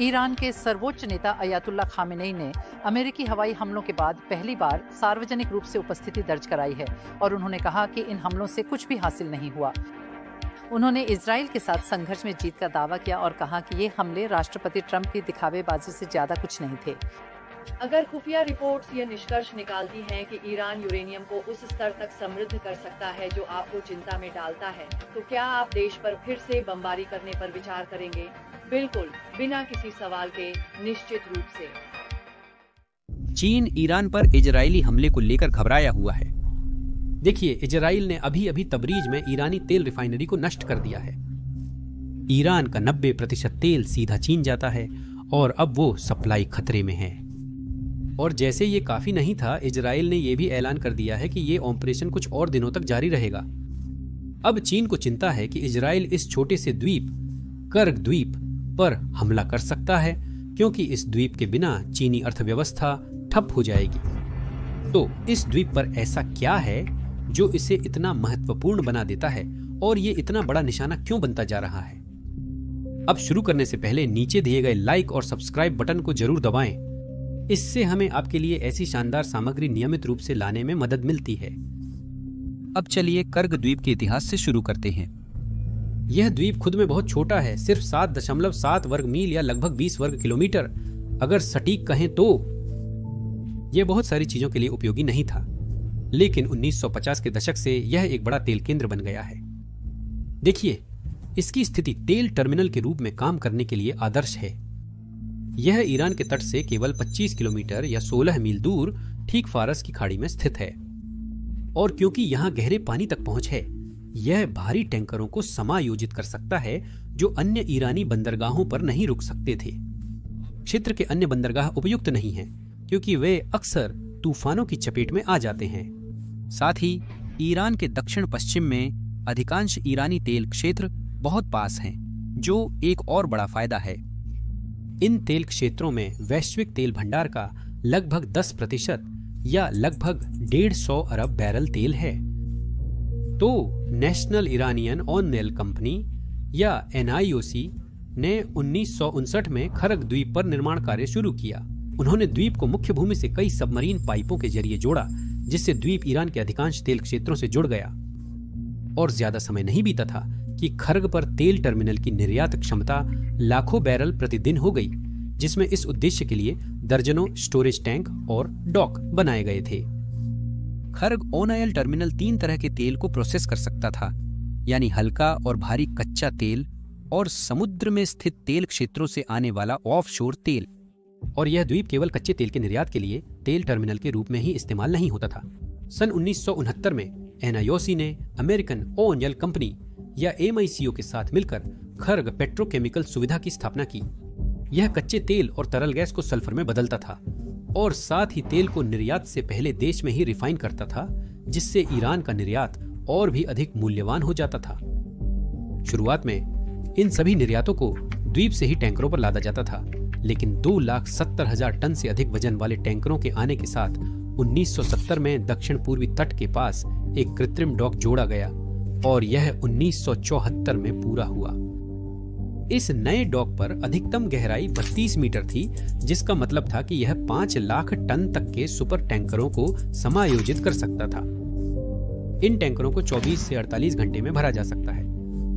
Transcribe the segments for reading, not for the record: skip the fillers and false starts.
Iran के सर्वोच्च नेता अयातुल्ला खामेनेई ने अमेरिकी हवाई हमलों के बाद पहली बार सार्वजनिक रूप से उपस्थिति दर्ज कराई है और उन्होंने कहा कि इन हमलों से कुछ भी हासिल नहीं हुआ। उन्होंने इजराइल के साथ संघर्ष में जीत का दावा किया और कहा कि ये हमले राष्ट्रपति ट्रंप की दिखावेबाजी से ज्यादा कुछ नहीं थे। अगर खुफिया रिपोर्ट्स ये निष्कर्ष निकालती हैं कि ईरान यूरेनियम को उस स्तर तक समृद्ध कर सकता है जो आपको चिंता में डालता है, तो क्या आप देश पर फिर से बमबारी करने पर विचार करेंगे? बिल्कुल, बिना किसी सवाल के, निश्चित रूप से। चीन ईरान पर इजरायली हमले को लेकर घबराया हुआ है। देखिए, इजराइल ने अभी अभी तबरीज में ईरानी तेल रिफाइनरी को नष्ट कर दिया है। ईरान का 90% तेल सीधा चीन जाता है और अब वो सप्लाई खतरे में है। और जैसे ये काफी नहीं था, इजराइल ने यह भी ऐलान कर दिया है कि ये ऑपरेशन कुछ और दिनों तक जारी रहेगा। अब चीन को चिंता है कि इजराइल इस छोटे से द्वीप कर्ग द्वीप पर हमला कर सकता है, क्योंकि इस द्वीप के बिना चीनी अर्थव्यवस्था ठप हो जाएगी। तो इस द्वीप पर ऐसा क्या है जो इसे इतना महत्वपूर्ण बना देता है और ये इतना बड़ा निशाना क्यों बनता जा रहा है? अब शुरू करने से पहले नीचे दिए गए लाइक और सब्सक्राइब बटन को जरूर दबाएं। इससे हमें आपके लिए ऐसी शानदार सामग्री नियमित रूप से लाने में मदद मिलती है। अब चलिए कर्ग द्वीप के इतिहास से शुरू करते हैं। यह द्वीप खुद में बहुत छोटा है, सिर्फ 7.7 वर्ग मील या लगभग 20 वर्ग किलोमीटर अगर सटीक कहें तो। यह बहुत सारी चीजों के लिए उपयोगी नहीं था, लेकिन 1950 के दशक से यह एक बड़ा तेल केंद्र बन गया है। देखिए, इसकी स्थिति तेल टर्मिनल के रूप में काम करने के लिए आदर्श है। यह ईरान के तट से केवल 25 किलोमीटर या 16 मील दूर ठीक फारस की खाड़ी में स्थित है। और क्योंकि यहाँ गहरे पानी तक पहुंच है, यह भारी टैंकरों को समायोजित कर सकता है जो अन्य ईरानी बंदरगाहों पर नहीं रुक सकते थे। क्षेत्र के अन्य बंदरगाह उपयुक्त नहीं हैं, क्योंकि वे अक्सर तूफानों की चपेट में आ जाते हैं। साथ ही ईरान के दक्षिण पश्चिम में अधिकांश ईरानी तेल क्षेत्र बहुत पास हैं, जो एक और बड़ा फायदा है। इन तेल क्षेत्रों में वैश्विक तेल भंडार का लगभग 10% या लगभग 150 अरब बैरल तेल है। तो नेशनल इरानियन ऑयल कंपनी या NIOC ने 1959 में खरग द्वीप पर निर्माण कार्य शुरू किया। उन्होंने द्वीप को मुख्य भूमि से कई सबमरीन पाइपों के जरिए जोड़ा, जिससे द्वीप ईरान के अधिकांश तेल क्षेत्रों से जुड़ गया। और ज्यादा समय नहीं बीता था कि खरग पर तेल टर्मिनल की निर्यात क्षमता लाखों बैरल प्रतिदिन हो गई, जिसमें इस उद्देश्य के लिए दर्जनों स्टोरेज टैंक और डॉक बनाए गए थे। खरग ऑयल टर्मिनल 3 तरह के तेल को प्रोसेस कर सकता था, यानी हल्का और भारी कच्चा तेल और समुद्र में स्थित तेल क्षेत्रों से आने वाला ऑफशोर तेल। और यह द्वीप केवल कच्चे तेल के निर्यात के लिए तेल टर्मिनल के रूप में ही इस्तेमाल नहीं होता था। सन 1969 में NIOC ने अमेरिकन ऑयल कंपनी या MICO के साथ मिलकर खरग पेट्रोकेमिकल सुविधा की स्थापना की। यह कच्चे तेल और तरल गैस को सल्फर में बदलता था और साथ ही तेल को निर्यात से पहले देश में ही रिफाइन करता था, जिससे ईरान का निर्यात और भी अधिक मूल्यवान हो जाता था। शुरुआत में इन सभी निर्यातों को द्वीप से ही टैंकरों पर लादा जाता था, लेकिन 2,70,000 टन से अधिक वजन वाले टैंकरों के आने के साथ 1970 में दक्षिण पूर्वी तट के पास एक कृत्रिम डॉक जोड़ा गया और यह 1974 में पूरा हुआ। इस नए डॉक पर अधिकतम गहराई 32 मीटर थी, जिसका मतलब था कि यह 5 लाख टन तक के सुपर टैंकरों को समायोजित कर सकता था। इन टैंकरों को 24 से 48 घंटे में भरा जा सकता है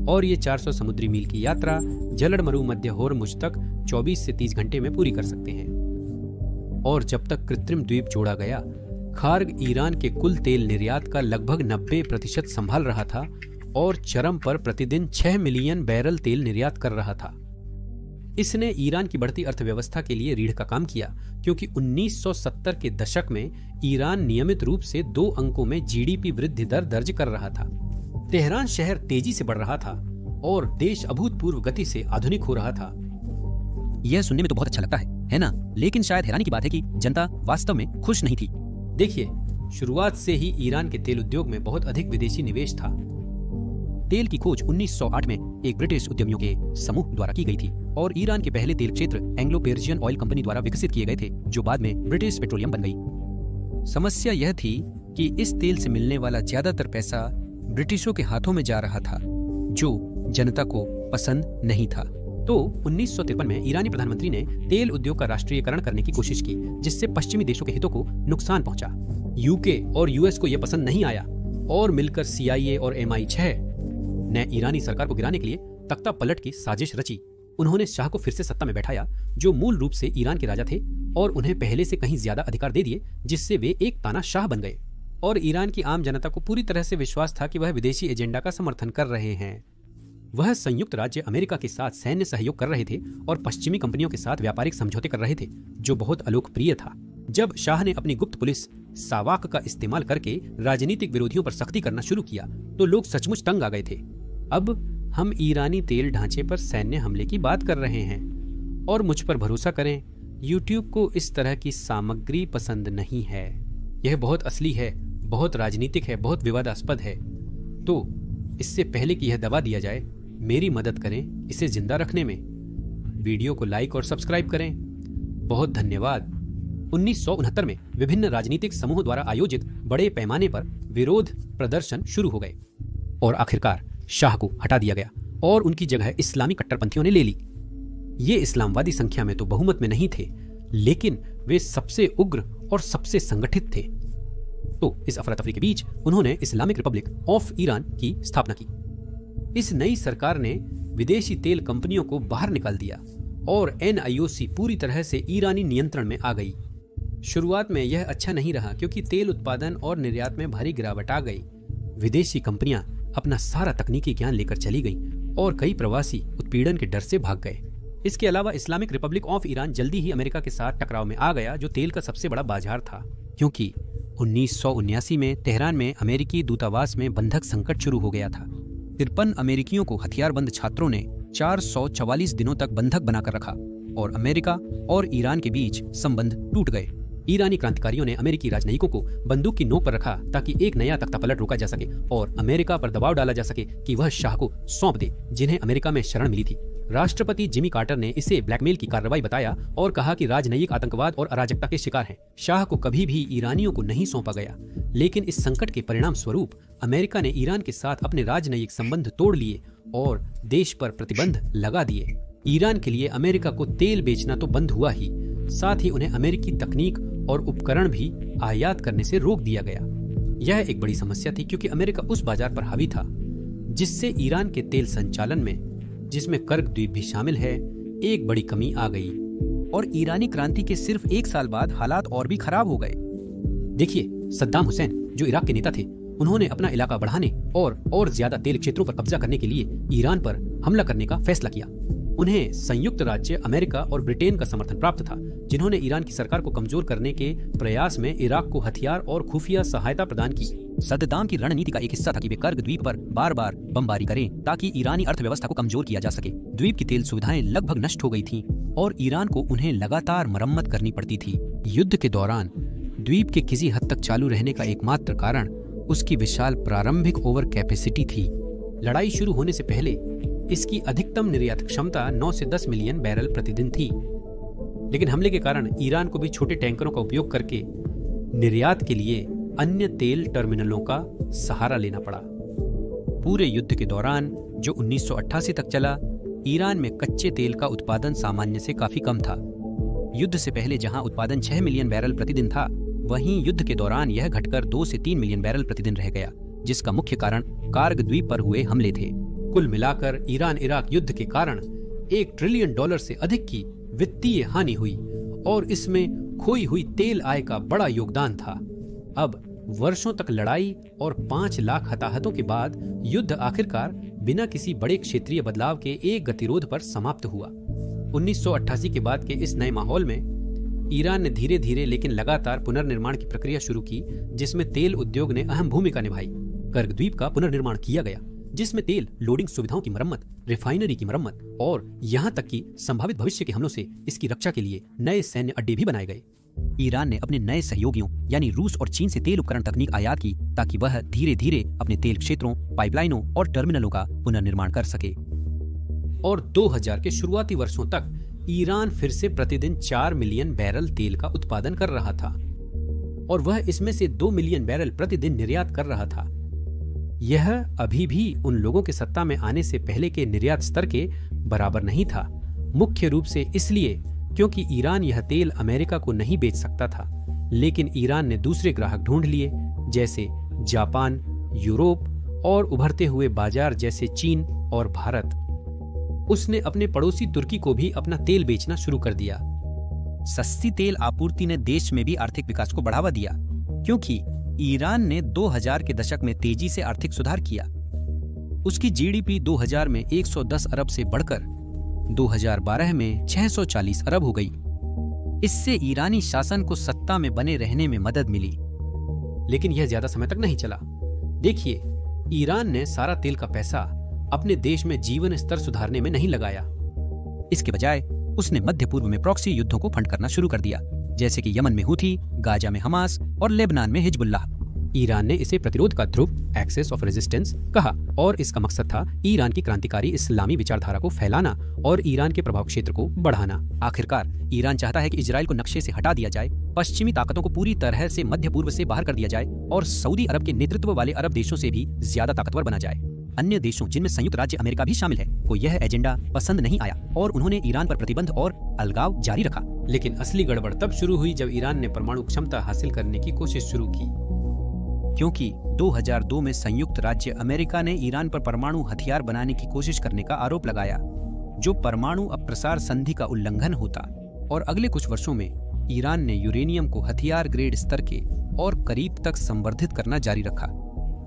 और ये 400 समुद्री मील की यात्रा जलड मरुमध्य होर्मुज तक 24 से 30 घंटे में पूरी कर सकते हैं। और जब तक कृत्रिम द्वीप जोड़ा गया, खार्ग ईरान के कुल तेल निर्यात का लगभग 90% संभाल रहा था और चरम पर प्रतिदिन 6 मिलियन बैरल तेल निर्यात कर रहा था। इसने ईरान की बढ़ती अर्थव्यवस्था के लिए रीढ़ का काम किया, क्योंकि 1970 के दशक में ईरान नियमित रूप से 2 अंकों में GDP वृद्धि दर दर्ज कर रहा था। तेहरान शहर तेजी से बढ़ रहा था और देश अभूतपूर्व गति से आधुनिक हो रहा था। यह सुनने में तो बहुत अच्छा लगता है ना? लेकिन शायद हैरानी की बात है कि जनता वास्तव में खुश नहीं थी। देखिए, शुरुआत से ही ईरान के तेल उद्योग में बहुत अधिक विदेशी निवेश था। तेल की खोज 1908 में एक ब्रिटिश उद्यमियों के समूह द्वारा की गई थी और ईरान के पहले तेल क्षेत्र एंग्लो पेर्शियन ऑयल कंपनी द्वारा विकसित किए गए थे, जो बाद में ब्रिटिश पेट्रोलियम बन गई। समस्या यह थी कि इस तेल से मिलने वाला ज्यादातर पैसा ब्रिटिशों के हाथों में जा रहा था, जो जनता को पसंद नहीं था। तो 1953 में ईरानी प्रधानमंत्री ने तेल उद्योग का राष्ट्रीयकरण करने की कोशिश की, जिससे पश्चिमी देशों के हितों को नुकसान पहुंचा। यूके और यूएस को यह पसंद नहीं आया और मिलकर CIA और MI6 ने ईरानी सरकार को गिराने के लिए तख्ता पलट की साजिश रची। उन्होंने शाह को फिर से सत्ता में बैठाया, जो मूल रूप से ईरान के राजा थे, और उन्हें पहले से कहीं ज्यादा अधिकार दे दिए, जिससे वे एक तानाशाह बन गए। और ईरान की आम जनता को पूरी तरह से विश्वास था कि वह विदेशी एजेंडा का समर्थन कर रहे हैं। वह संयुक्त राज्य अमेरिका के साथ सैन्य सहयोग कर रहे थे और पश्चिमी कंपनियों के साथ व्यापारिक समझौते कर रहे थे, जो बहुत अलोकप्रिय था। जब शाह ने अपनी गुप्त पुलिस सावाक का इस्तेमाल करके राजनीतिक विरोधियों पर सख्ती करना शुरू किया, तो लोग सचमुच तंग आ गए थे। अब हम ईरानी तेल ढांचे पर सैन्य हमले की बात कर रहे हैं, और मुझ पर भरोसा करें, YouTube को इस तरह की सामग्री पसंद नहीं है। यह बहुत असली है, बहुत राजनीतिक है, बहुत विवादास्पद है। तो इससे पहले कि यह दबा दिया जाए, मेरी मदद करें इसे जिंदा रखने में। वीडियो को लाइक और सब्सक्राइब करें। बहुत धन्यवाद। 1969 में विभिन्न राजनीतिक समूहों द्वारा आयोजित बड़े पैमाने पर विरोध प्रदर्शन शुरू हो गए और आखिरकार शाह को हटा दिया गया और उनकी जगह इस्लामी कट्टरपंथियों ने ले ली। ये इस्लामवादी संख्या में तो बहुमत में नहीं थे, लेकिन वे सबसे उग्र और सबसे संगठित थे। तो इस अफरा तफरी के बीच उन्होंने इस्लामिक रिपब्लिक ऑफ ईरान की स्थापना की। इस नई सरकार ने विदेशी तेल कंपनियों को बाहर निकाल दिया और NIOC पूरी तरह से ईरानी नियंत्रण में आ गई। शुरुआत में यह अच्छा नहीं रहा, क्योंकि तेल उत्पादन और निर्यात में भारी गिरावट आ गई। विदेशी कंपनियां अपना सारा तकनीकी ज्ञान लेकर चली गईं और कई प्रवासी उत्पीड़न के डर से भाग गए। इसके अलावा इस्लामिक रिपब्लिक ऑफ ईरान जल्दी ही अमेरिका के साथ टकराव में आ गया, जो तेल का सबसे बड़ा बाजार था, क्योंकि 1979 में तेहरान में अमेरिकी दूतावास में बंधक संकट शुरू हो गया था। 53 अमेरिकियों को हथियारबंद छात्रों ने 444 दिनों तक बंधक बनाकर रखा और अमेरिका और ईरान के बीच संबंध टूट गए। ईरानी क्रांतिकारियों ने अमेरिकी राजनयिकों को बंदूक की नोक पर रखा ताकि एक नया तख्तापलट रोका जा सके और अमेरिका पर दबाव डाला जा सके कि वह शाह को सौंप दे, जिन्हें अमेरिका में शरण मिली थी। राष्ट्रपति जिमी कार्टर ने इसे ब्लैकमेल की कार्रवाई बताया और कहा कि राजनयिक आतंकवाद और अराजकता के शिकार हैं। शाह को कभी भी ईरानियों को नहीं सौंपा गया, लेकिन इस संकट के परिणाम स्वरूप अमेरिका ने ईरान के साथ अपने राजनयिक संबंध तोड़ लिए और देश पर प्रतिबंध लगा दिए। ईरान के लिए अमेरिका को तेल बेचना तो बंद हुआ ही, साथ ही उन्हें अमेरिकी तकनीक और उपकरण भी आयात करने से रोक दिया गया। यह एक बड़ी समस्या थी, क्योंकि अमेरिका उस बाजार पर हावी था जिससे ईरान के तेल संचालन में, जिसमें कर्ग द्वीप भी शामिल है, एक बड़ी कमी आ गई। और ईरानी क्रांति के सिर्फ 1 साल बाद हालात और भी खराब हो गए। देखिए, सद्दाम हुसैन जो इराक के नेता थे, उन्होंने अपना इलाका बढ़ाने और ज्यादा तेल क्षेत्रों पर कब्जा करने के लिए ईरान पर हमला करने का फैसला किया। उन्हें संयुक्त राज्य अमेरिका और ब्रिटेन का समर्थन प्राप्त था, जिन्होंने ईरान की सरकार को कमजोर करने के प्रयास में इराक को हथियार और खुफिया सहायता प्रदान की। सद्दाम की रणनीति का एक हिस्सा था कि वे कर्ग द्वीप पर बार बार बमबारी करें ताकि ईरानी अर्थव्यवस्था को कमजोर किया जा सके। द्वीप की तेल सुविधाएं लगभग नष्ट हो गई थीं और ईरान को उन्हें लगातार मरम्मत करनी पड़ती थी। युद्ध के दौरान द्वीप के किसी हद तक चालू रहने का एकमात्र कारण उसकी विशाल प्रारंभिक ओवर कैपेसिटी थी। लड़ाई शुरू होने से पहले इसकी अधिकतम निर्यात क्षमता 9 से 10 मिलियन बैरल प्रतिदिन थी, लेकिन हमले के कारण ईरान को भी छोटे टैंकरों का उपयोग करके निर्यात के लिए अन्य तेल टर्मिनलों का सहारा लेना पड़ा। पूरे युद्ध के दौरान, जो 1988 तक चला, ईरान में कच्चे तेल का उत्पादन सामान्य से काफी कम था। युद्ध से पहले जहां उत्पादन 6 मिलियन बैरल प्रतिदिन था, वहीं युद्ध के दौरान यह घटकर 2 से 3 मिलियन बैरल प्रतिदिन रह गया, जिसका मुख्य कारण कार्ग द्वीप पर हुए हमले थे। कुल मिलाकर ईरान इराक युद्ध के कारण $1 ट्रिलियन से अधिक की वित्तीय हानि हुई और इसमें खोई हुई तेल आय का बड़ा योगदान था। अब वर्षों तक लड़ाई और 5 लाख हताहतों के बाद युद्ध आखिरकार बिना किसी बड़े क्षेत्रीय बदलाव के एक गतिरोध पर समाप्त हुआ। 1988 के बाद के इस नए माहौल में ईरान ने धीरे धीरे लेकिन लगातार पुनर्निर्माण की प्रक्रिया शुरू की, जिसमें तेल उद्योग ने अहम भूमिका निभाई। कर्ग द्वीप का पुनर्निर्माण किया गया, जिसमें तेल लोडिंग सुविधाओं की मरम्मत, रिफाइनरी की मरम्मत और यहाँ तक कि संभावित भविष्य के हमलों से इसकी रक्षा के लिए नए सैन्य अड्डे भी बनाए गए। ईरान ने अपने नए सहयोगियों यानी रूस और चीन से तेल उपकरण तकनीक आयात की, ताकि वह धीरे धीरे अपने तेल क्षेत्रों, पाइपलाइनों और टर्मिनलों का पुनर्निर्माण कर सके। और 2000 के शुरुआती वर्षों तक ईरान फिर से प्रतिदिन 4 मिलियन बैरल तेल का उत्पादन कर रहा था और वह इसमें से 2 मिलियन बैरल प्रतिदिन निर्यात कर रहा था। यह अभी भी उन लोगों के सत्ता में आने से पहले के निर्यात स्तर के बराबर नहीं था, मुख्य रूप से इसलिए क्योंकि ईरान यह तेल अमेरिका को नहीं बेच सकता था, लेकिन ईरान ने दूसरे ग्राहक ढूंढ लिए, जैसे जापान, यूरोप और उभरते हुए बाजार जैसे चीन और भारत। उसने अपने पड़ोसी तुर्की को भी अपना तेल बेचना शुरू कर दिया। सस्ती तेल आपूर्ति ने देश में भी आर्थिक विकास को बढ़ावा दिया, क्योंकि ईरान ने 2000 के दशक में तेजी से आर्थिक सुधार किया। उसकी जीडीपी 2000 में 110 अरब से बढ़कर 2012 में 640 अरब हो गई। इससे ईरानी शासन को सत्ता में बने रहने में मदद मिली। लेकिन यह ज्यादा समय तक नहीं चला। देखिए, ईरान ने सारा तेल का पैसा अपने देश में जीवन स्तर सुधारने में नहीं लगाया। इसके बजाय उसने मध्य पूर्व में प्रॉक्सी युद्धों को फंड करना शुरू कर दिया, जैसे कि यमन में हूथी, गाजा में हमास और लेबनान में हिजबुल्लाह। ईरान ने इसे प्रतिरोध का ध्रुव, एक्सेस ऑफ रेजिस्टेंस कहा, और इसका मकसद था ईरान की क्रांतिकारी इस्लामी विचारधारा को फैलाना और ईरान के प्रभाव क्षेत्र को बढ़ाना। आखिरकार ईरान चाहता है कि इजराइल को नक्शे से हटा दिया जाए, पश्चिमी ताकतों को पूरी तरह से मध्य पूर्व से बाहर कर दिया जाए और सऊदी अरब के नेतृत्व वाले अरब देशों से भी ज्यादा ताकतवर बना जाए। अन्य देशों, जिनमें संयुक्त राज्य अमेरिका भी शामिल है, को यह एजेंडा पसंद नहीं आया और उन्होंने ईरान पर प्रतिबंध और अलगाव जारी रखा। लेकिन असली गड़बड़ तब शुरू हुई जब ईरान ने परमाणु क्षमता हासिल करने की कोशिश शुरू की, क्योंकि 2002 में संयुक्त राज्य अमेरिका ने ईरान पर परमाणु हथियार बनाने की कोशिश करने का आरोप लगाया, जो परमाणु अप्रसार संधि का उल्लंघन होता। और अगले कुछ वर्षों में ईरान ने यूरेनियम को हथियार ग्रेड स्तर के और करीब तक संवर्धित करना जारी रखा,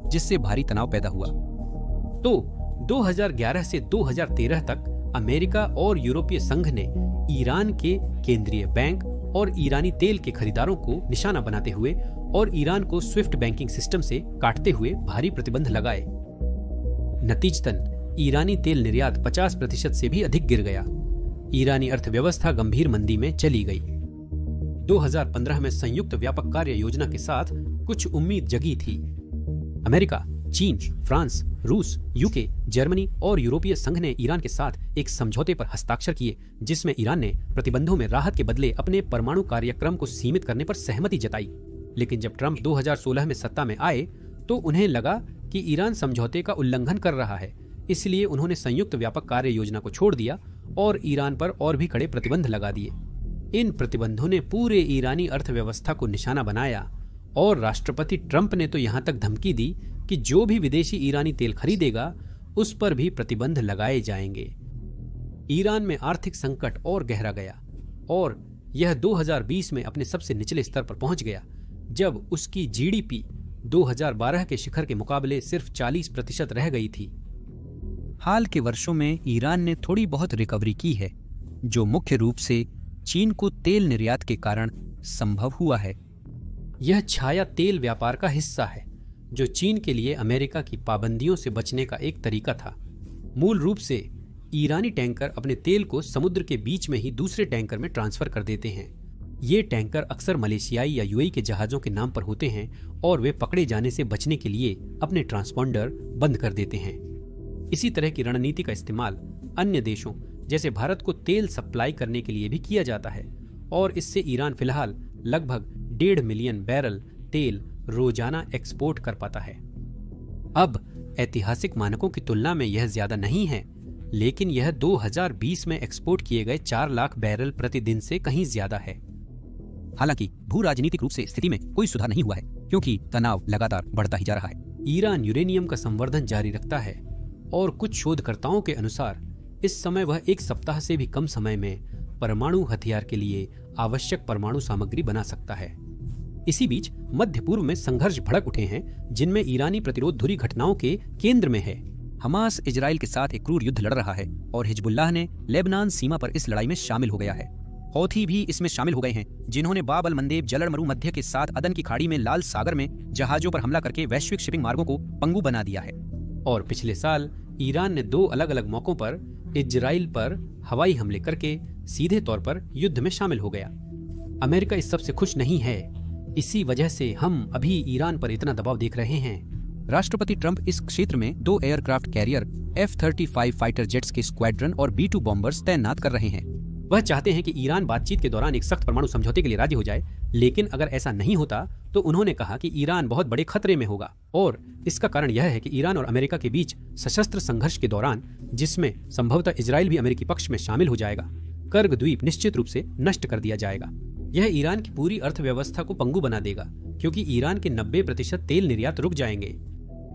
जिससे भारी तनाव पैदा हुआ। तो 2011 से 2013 तक अमेरिका और यूरोपीय संघ ने ईरान के केंद्रीय बैंक और ईरानी तेल के खरीदारों को निशाना बनाते हुए और ईरान को स्विफ्ट बैंकिंग सिस्टम से काटते हुए भारी प्रतिबंध लगाए। नतीजतन ईरानी तेल निर्यात 50% से भी अधिक गिर गया। ईरानी अर्थव्यवस्था गंभीर मंदी में चली गई। 2015 में संयुक्त व्यापक कार्य योजना के साथ कुछ उम्मीद जगी थी। अमेरिका, चीन, फ्रांस, रूस, यूके, जर्मनी और यूरोपीय संघ ने ईरान के साथ एक समझौते पर हस्ताक्षर किए, जिसमें ईरान ने प्रतिबंधों में राहत के बदले अपने परमाणु कार्यक्रम को सीमित करने पर सहमति जताई। लेकिन जब ट्रंप 2016 में सत्ता में आए तो उन्हें लगा कि ईरान समझौते का उल्लंघन कर रहा है, इसलिए उन्होंने संयुक्त व्यापक कार्य योजना को छोड़ दिया और ईरान पर और भी कड़े प्रतिबंध लगा दिए। इन प्रतिबंधों ने पूरे ईरानी अर्थव्यवस्था को निशाना बनाया और राष्ट्रपति ट्रंप ने तो यहां तक धमकी दी कि जो भी विदेशी ईरानी तेल खरीदेगा उस पर भी प्रतिबंध लगाए जाएंगे। ईरान में आर्थिक संकट और गहरा गया और यह 2020 में अपने सबसे निचले स्तर पर पहुंच गया, जब उसकी जीडीपी 2012 के शिखर के मुकाबले सिर्फ 40% रह गई थी। हाल के वर्षों में ईरान ने थोड़ी बहुत रिकवरी की है, जो मुख्य रूप से चीन को तेल निर्यात के कारण संभव हुआ है। यह छाया तेल व्यापार का हिस्सा है, जो चीन के लिए अमेरिका की पाबंदियों से बचने का एक तरीका था। मूल रूप से ईरानी टैंकर अपने तेल को समुद्र के बीच में ही दूसरे टैंकर में ट्रांसफर कर देते हैं। ये टैंकर अक्सर मलेशियाई या यूएई के जहाजों के नाम पर होते हैं और वे पकड़े जाने से बचने के लिए अपने ट्रांसपॉन्डर बंद कर देते हैं। इसी तरह की रणनीति का इस्तेमाल अन्य देशों जैसे भारत को तेल सप्लाई करने के लिए भी किया जाता है और इससे ईरान फिलहाल लगभग 1.5 मिलियन बैरल तेल रोजाना एक्सपोर्ट कर पाता है। अब ऐतिहासिक मानकों की तुलना में यह ज्यादा नहीं है, लेकिन यह 2020 में एक्सपोर्ट किए गए 4 लाख बैरल प्रतिदिन से कहीं ज्यादा है। हालांकि भू राजनीतिक रूप से स्थिति में कोई सुधार नहीं हुआ है, क्योंकि तनाव लगातार बढ़ता ही जा रहा है। ईरान यूरेनियम का संवर्धन जारी रखता है और कुछ शोधकर्ताओं के अनुसार इस समय वह 1 सप्ताह से भी कम समय में परमाणु हथियार के लिए आवश्यक परमाणु सामग्री बना सकता है। इसी बीच मध्य पूर्व में संघर्ष भड़क उठे हैं, जिनमें ईरानी प्रतिरोध धुरी घटनाओं के केंद्र में है। हमास इजराइल के साथ एक क्रूर युद्ध लड़ रहा है और हिजबुल्लाह ने लेबनान सीमा पर इस लड़ाई में शामिल हो गया है। हौथी भी इसमें शामिल हो गए हैं, जिन्होंने बाब अल मंदेब जलड़ मरुमध्य के साथ अदन की खाड़ी में लाल सागर में जहाजों पर हमला करके वैश्विक शिपिंग मार्गों को पंगु बना दिया है। और पिछले साल ईरान ने 2 अलग अलग मौकों पर इजराइल पर हवाई हमले करके सीधे तौर पर युद्ध में शामिल हो गया। अमेरिका इस सबसे खुश नहीं है। इसी वजह से हम अभी ईरान पर इतना दबाव देख रहे हैं। राष्ट्रपति ट्रंप इस क्षेत्र में 2 aircraft carrier F-35 fighter jets के स्क्वाड्रन और B-2 बॉम्बर्स तैनात कर रहे हैं। वह चाहते हैं कि ईरान बातचीत के दौरान एक सख्त परमाणु समझौते के लिए राजी हो जाए, लेकिन अगर ऐसा नहीं होता तो उन्होंने कहा कि ईरान बहुत बड़े खतरे में होगा। और इसका कारण यह है कि ईरान और अमेरिका के बीच सशस्त्र संघर्ष के दौरान, जिसमें संभवतः इजराइल भी अमेरिकी पक्ष में शामिल हो जाएगा, कर्ग द्वीप निश्चित रूप से नष्ट कर दिया जाएगा। यह ईरान की पूरी अर्थव्यवस्था को पंगु बना देगा, क्योंकि ईरान के 90% तेल निर्यात रुक जाएंगे।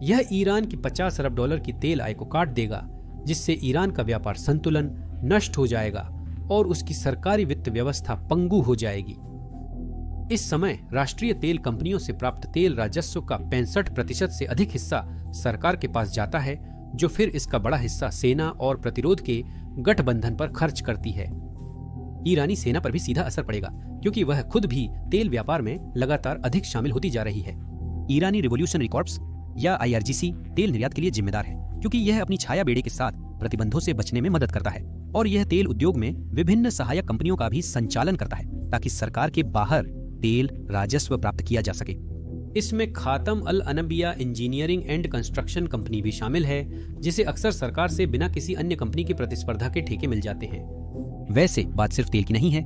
यह ईरान की $50 अरब की तेल आय को काट देगा, जिससे ईरान का व्यापार संतुलन नष्ट हो जाएगा और उसकी सरकारी वित्त व्यवस्था पंगु हो जाएगी। इस समय राष्ट्रीय तेल कंपनियों से प्राप्त तेल राजस्व का 65% से अधिक हिस्सा सरकार के पास जाता है, जो फिर इसका बड़ा हिस्सा सेना और प्रतिरोध के गठबंधन पर खर्च करती है। ईरानी सेना पर भी सीधा असर पड़ेगा, क्योंकि वह खुद भी तेल व्यापार में लगातार अधिक शामिल होती जा रही है। ईरानी रिवोल्यूशनरी कॉर्प्स या IRGC तेल निर्यात के लिए जिम्मेदार है, क्योंकि यह अपनी छाया बेड़े के साथ प्रतिबंधों से बचने में मदद करता है और यह तेल उद्योग में विभिन्न सहायक कंपनियों का भी संचालन करता है, ताकि सरकार के बाहर तेल राजस्व प्राप्त किया जा सके। इसमें खातम अल अनबिया इंजीनियरिंग एंड कंस्ट्रक्शन कंपनी भी शामिल है, जिसे अक्सर सरकार से बिना किसी अन्य कंपनी की प्रतिस्पर्धा के ठेके मिल जाते हैं। वैसे बात सिर्फ तेल की नहीं है।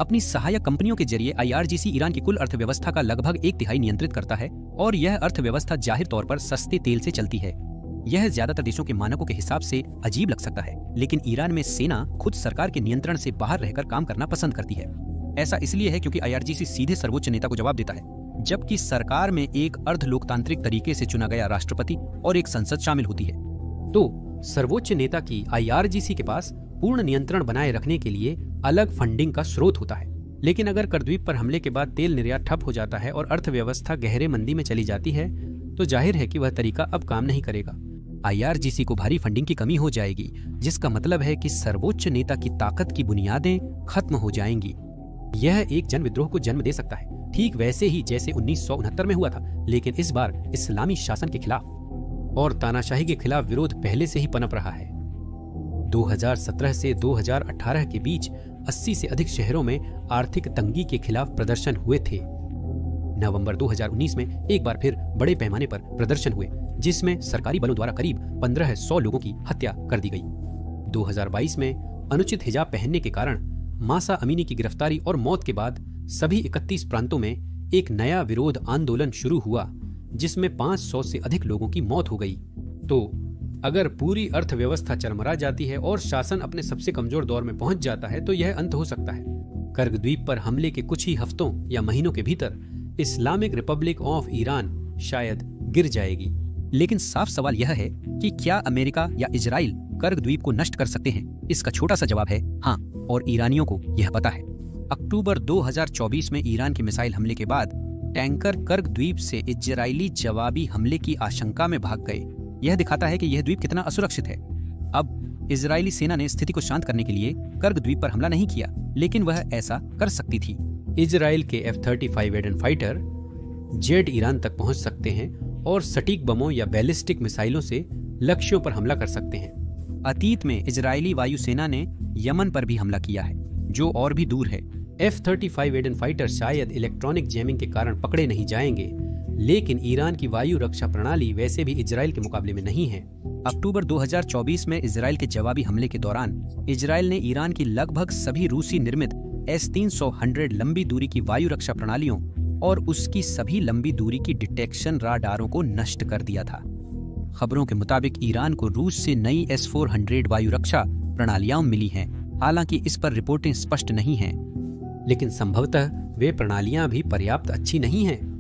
अपनी सहायक कंपनियों के जरिए IRGC ईरान की कुल अर्थव्यवस्था का लगभग 1/3 नियंत्रित करता है और यह अर्थव्यवस्था जाहिर तौर पर सस्ते तेल से चलती है। यह ज्यादातर देशों के मानकों के हिसाब से अजीब लग सकता है, लेकिन ईरान में सेना खुद सरकार के नियंत्रण से बाहर रहकर काम करना पसंद करती है। ऐसा इसलिए है क्योंकि IRGC सीधे सर्वोच्च नेता को जवाब देता है, जबकि सरकार में एक अर्ध लोकतांत्रिक तरीके से चुना गया राष्ट्रपति और एक संसद शामिल होती है। तो सर्वोच्च नेता की IRGC के पास पूर्ण नियंत्रण बनाए रखने के लिए अलग फंडिंग का स्रोत होता है। लेकिन अगर करद्वीप पर हमले के बाद तेल निर्यात ठप हो जाता है और अर्थव्यवस्था गहरे मंदी में चली जाती है, तो जाहिर है कि वह तरीका अब काम नहीं करेगा। IRGC को भारी फंडिंग की कमी हो जाएगी, जिसका मतलब है कि सर्वोच्च नेता की ताकत की बुनियादें खत्म हो जाएंगी। यह एक जन विद्रोह को जन्म दे सकता है, ठीक वैसे ही जैसे 1969 में हुआ था, लेकिन इस बार इस्लामी शासन के खिलाफ। और तानाशाही के खिलाफ विरोध पहले से ही पनप रहा है। 2017 से 2018 के बीच 80 से अधिक शहरों में आर्थिक तंगी के खिलाफ प्रदर्शन हुए थे। नवंबर 2019 में एक बार फिर बड़े पैमाने पर प्रदर्शन हुए, जिसमें सरकारी बलों द्वारा करीब 1500 लोगों की हत्या कर दी गई। 2022 में अनुचित हिजाब पहनने के कारण मासा अमीनी की गिरफ्तारी और मौत के बाद सभी 31 प्रांतों में एक नया विरोध आंदोलन शुरू हुआ, जिसमें 500 से अधिक लोगों की मौत हो गई। तो अगर पूरी अर्थव्यवस्था चरमरा जाती है और शासन अपने सबसे कमजोर दौर में पहुंच जाता है, तो यह अंत हो सकता है। कर्ग द्वीप पर हमले के कुछ ही हफ्तों या महीनों के भीतर इस्लामिक रिपब्लिक ऑफ ईरान शायद गिर जाएगी। लेकिन साफ सवाल यह है कि क्या अमेरिका या इजराइल कर्ग द्वीप को नष्ट कर सकते हैं? इसका छोटा सा जवाब है हाँ, और ईरानियों को यह पता है। अक्टूबर 2024 में ईरान के मिसाइल हमले के बाद टैंकर कर्ग द्वीप से इजरायली जवाबी हमले की आशंका में भाग गए। यह दिखाता है कि यह द्वीप कितना असुरक्षित है। अब इजरायली सेना ने स्थिति को शांत करने के लिए कर्ग द्वीप पर हमला नहीं किया, लेकिन वह ऐसा कर सकती थी। इजराइल के F-35 Aiden fighter jet Iran तक पहुंच सकते हैं और सटीक बमों या बैलिस्टिक मिसाइलों से लक्ष्यों पर हमला कर सकते हैं। अतीत में इजरायली वायुसेना ने यमन पर भी हमला किया है, जो और भी दूर है। F-35 एडन फाइटर शायद इलेक्ट्रॉनिक जैमिंग के कारण पकड़े नहीं जाएंगे, लेकिन ईरान की वायु रक्षा प्रणाली वैसे भी इजराइल के मुकाबले में नहीं है। अक्टूबर 2024 में इजराइल के जवाबी हमले के दौरान इजराइल ने ईरान की लगभग सभी रूसी निर्मित S-300 लंबी दूरी की वायु रक्षा प्रणालियों और उसकी सभी लंबी दूरी की डिटेक्शन राडारों को नष्ट कर दिया था। खबरों के मुताबिक ईरान को रूस से नई S-400 वायु रक्षा प्रणालियां मिली हैं। हालांकि इस पर रिपोर्टें स्पष्ट नहीं हैं, लेकिन संभवतः वे प्रणालियां भी पर्याप्त अच्छी नहीं हैं।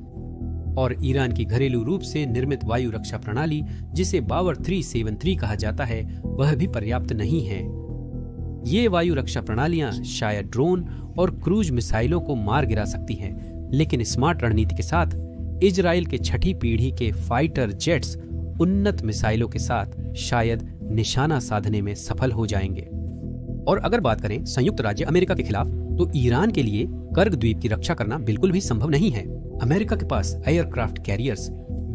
और ईरान की घरेलू रूप से निर्मित वायु रक्षा प्रणाली, जिसे बावर 373 कहा जाता है, वह भी पर्याप्त नहीं है। ये वायु रक्षा प्रणालियां शायद ड्रोन और क्रूज मिसाइलों को मार गिरा सकती हैं, लेकिन स्मार्ट रणनीति के साथ इजराइल के छठी पीढ़ी के फाइटर जेट्स उन्नत मिसाइलों के साथ शायद निशाना साधने में सफल हो जाएंगे। और अगर बात करें संयुक्त राज्य अमेरिका के खिलाफ, तो ईरान के लिए कर्ग द्वीप की रक्षा करना बिल्कुल भी संभव नहीं है। अमेरिका के पास एयरक्राफ्ट कैरियर्स,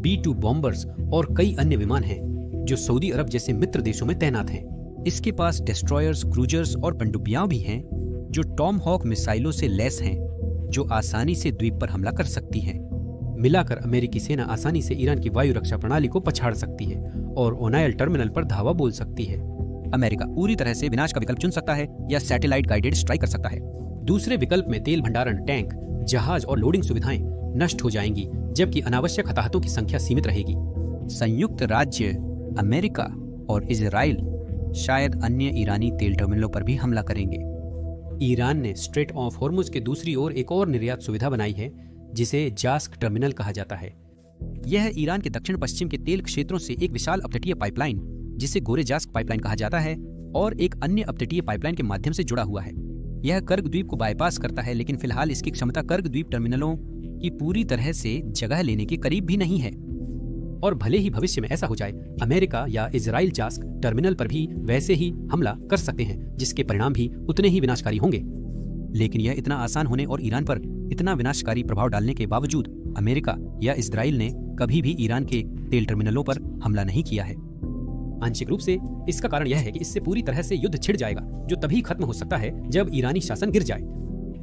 B-2 बॉम्बर्स और कई अन्य विमान हैं, जो सऊदी अरब जैसे मित्र देशों में तैनात हैं। इसके पास डिस्ट्रॉयर्स, क्रूजर्स और पनडुब्बियां भी हैं, जो टॉमहॉक मिसाइलों से लैस हैं, जो आसानी से द्वीप पर हमला कर सकती हैं। मिलाकर अमेरिकी सेना आसानी से ईरान की वायु रक्षा प्रणाली को पछाड़ सकती है और ओनायल टर्मिनल पर धावा बोल सकती है। अमेरिका पूरी तरह से विनाश का विकल्प चुन सकता है या सैटेलाइट गाइडेड स्ट्राइक कर सकता है। दूसरे विकल्प में तेल भंडारण टैंक, जहाज और लोडिंग सुविधाएं नष्ट हो जाएंगी, जबकि अनावश्यक हताहतों की संख्या सीमित रहेगी। संयुक्त राज्य अमेरिका और इजराइल शायद अन्य ईरानी तेल टर्मिनलों पर भी हमला करेंगे। ईरान ने स्ट्रेट ऑफ हॉर्मुज के दूसरी ओर एक और निर्यात सुविधा बनाई है, जिसे जास्क टर्मिनल कहा जाता है। यह ईरान के दक्षिण पश्चिम के तेल क्षेत्रों से एक विशाल अपतटीय पाइपलाइन, जिसे गोरे जास्क पाइपलाइन कहा जाता है, और एक अन्य अपतटीय पाइपलाइन के माध्यम से जुड़ा हुआ है। यह कर्ग द्वीप को बाईपास करता है, लेकिन फिलहाल इसकी क्षमता कर्ग द्वीप टर्मिनलों की पूरी तरह से जगह लेने के करीब भी नहीं है। और भले ही भविष्य में ऐसा हो जाए, अमेरिका या इजराइल जास्क टर्मिनल पर भी वैसे ही हमला कर सकते हैं, जिसके परिणाम भी उतने ही विनाशकारी होंगे। लेकिन यह इतना आसान होने और ईरान पर इतना विनाशकारी प्रभाव डालने के बावजूद अमेरिका या इजराइल ने कभी भी ईरान के तेल टर्मिनलों पर हमला नहीं किया है। आंशिक रूप से इसका कारण यह है कि इससे पूरी तरह से युद्ध छिड़ जाएगा, जो तभी खत्म हो सकता है जब ईरानी शासन गिर जाए।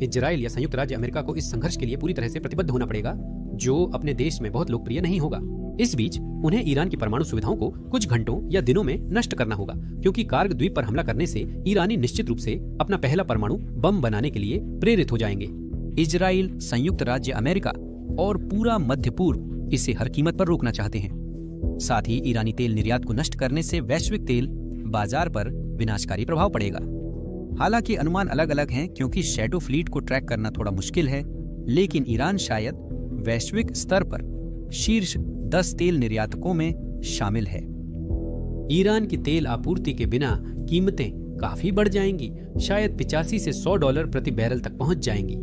इजराइल या संयुक्त राज्य अमेरिका को इस संघर्ष के लिए पूरी तरह से प्रतिबद्ध होना पड़ेगा, जो अपने देश में बहुत लोकप्रिय नहीं होगा। इस बीच उन्हें ईरान की परमाणु सुविधाओं को कुछ घंटों या दिनों में नष्ट करना होगा, क्योंकि कार्ग द्वीप पर हमला करने से ईरानी निश्चित रूप से अपना पहला परमाणु बम बनाने के लिए प्रेरित हो जाएंगे। इजराइल, संयुक्त राज्य अमेरिका और पूरा मध्य पूर्व इसे हर कीमत पर रोकना चाहते हैं। साथ ही ईरानी तेल निर्यात को नष्ट करने से वैश्विक तेल बाजार पर विनाशकारी प्रभाव पड़ेगा। हालांकि अनुमान अलग अलग हैं, क्योंकि शैडो फ्लीट को ट्रैक करना थोड़ा मुश्किल है, लेकिन ईरान शायद वैश्विक स्तर पर शीर्ष 10 तेल निर्यातकों में शामिल है। ईरान की तेल आपूर्ति के बिना कीमतें काफी बढ़ जाएंगी, शायद 85 से $100 प्रति बैरल तक पहुंच जाएंगी।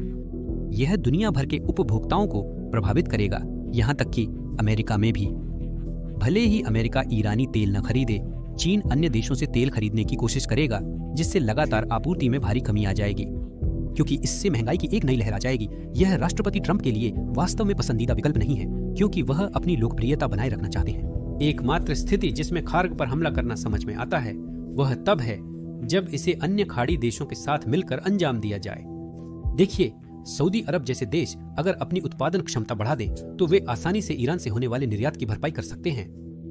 यह दुनिया भर के उपभोक्ताओं को प्रभावित करेगा, यहाँ तक कि अमेरिका में भी। भले ही अमेरिका ईरानी तेल न खरीदे, चीन अन्य देशों से तेल खरीदने की कोशिश करेगा, जिससे लगातार आपूर्ति में भारी कमी आ जाएगी, क्योंकि इससे महंगाई की एक नई लहर आ जाएगी। यह राष्ट्रपति ट्रंप के लिए वास्तव में पसंदीदा विकल्प नहीं है, क्योंकि वह अपनी लोकप्रियता बनाए रखना चाहते हैं। एकमात्र स्थिति जिसमें खार्ग पर हमला करना समझ में आता है, वह तब है जब इसे अन्य खाड़ी देशों के साथ मिलकर अंजाम दिया जाए। देखिए, सऊदी अरब जैसे देश अगर अपनी उत्पादन क्षमता बढ़ा दें, तो वे आसानी से ईरान से होने वाले निर्यात की भरपाई कर सकते हैं।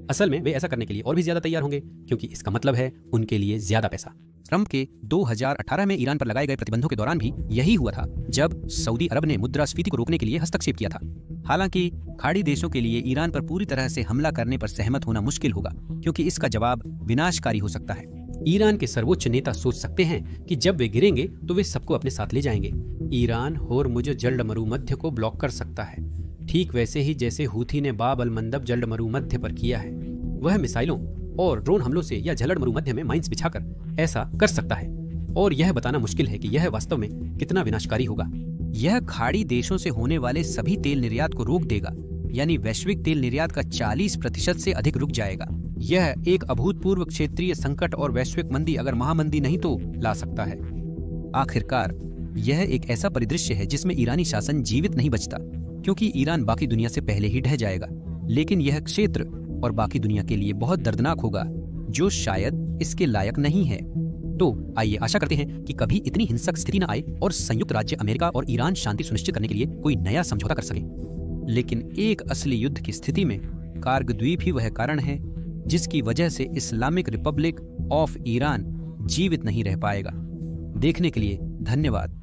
असल में वे ऐसा करने के लिए और भी ज्यादा तैयार होंगे, क्योंकि इसका मतलब है उनके लिए ज्यादा पैसा। ट्रंप के 2018 में ईरान पर लगाए गए प्रतिबंधों के दौरान भी यही हुआ था, जब सऊदी अरब ने मुद्रास्फीति को रोकने के लिए हस्तक्षेप किया था। हालांकि खाड़ी देशों के लिए ईरान पर पूरी तरह से हमला करने पर सहमत होना मुश्किल होगा, क्योंकि इसका जवाब विनाशकारी हो सकता है। ईरान के सर्वोच्च नेता सोच सकते हैं कि जब वे गिरेंगे तो वे सबको अपने साथ ले जाएंगे। ईरान होर्मुज जल मरुमध्य को ब्लॉक कर सकता है, ठीक वैसे ही जैसे हूथी ने बाब अल मंदब जल मरुमध्य पर किया है। वह मिसाइलों और ड्रोन हमलों से या जल मरुमध्य में माइंस बिछाकर ऐसा कर सकता है, और यह बताना मुश्किल है कि यह वास्तव में कितना विनाशकारी होगा। यह खाड़ी देशों से होने वाले सभी तेल निर्यात को रोक देगा, यानी वैश्विक तेल निर्यात का 40% से अधिक रुक जाएगा। यह एक अभूतपूर्व क्षेत्रीय संकट और वैश्विक मंदी, अगर महामंदी नहीं तो, ला सकता है। आखिरकार यह एक ऐसा परिदृश्य है जिसमें ईरानी शासन जीवित नहीं बचता, क्योंकि ईरान बाकी दुनिया से पहले ही ढह जाएगा। लेकिन यह क्षेत्र और बाकी दुनिया के लिए बहुत दर्दनाक होगा, जो शायद इसके लायक नहीं है। तो आइए आशा करते हैं कि कभी इतनी हिंसक स्थिति न आए और संयुक्त राज्य अमेरिका और ईरान शांति सुनिश्चित करने के लिए कोई नया समझौता कर सके। लेकिन एक असली युद्ध की स्थिति में कार्ग द्वीप ही वह कारण है जिसकी वजह से इस्लामिक रिपब्लिक ऑफ ईरान जीवित नहीं रह पाएगा। देखने के लिए धन्यवाद।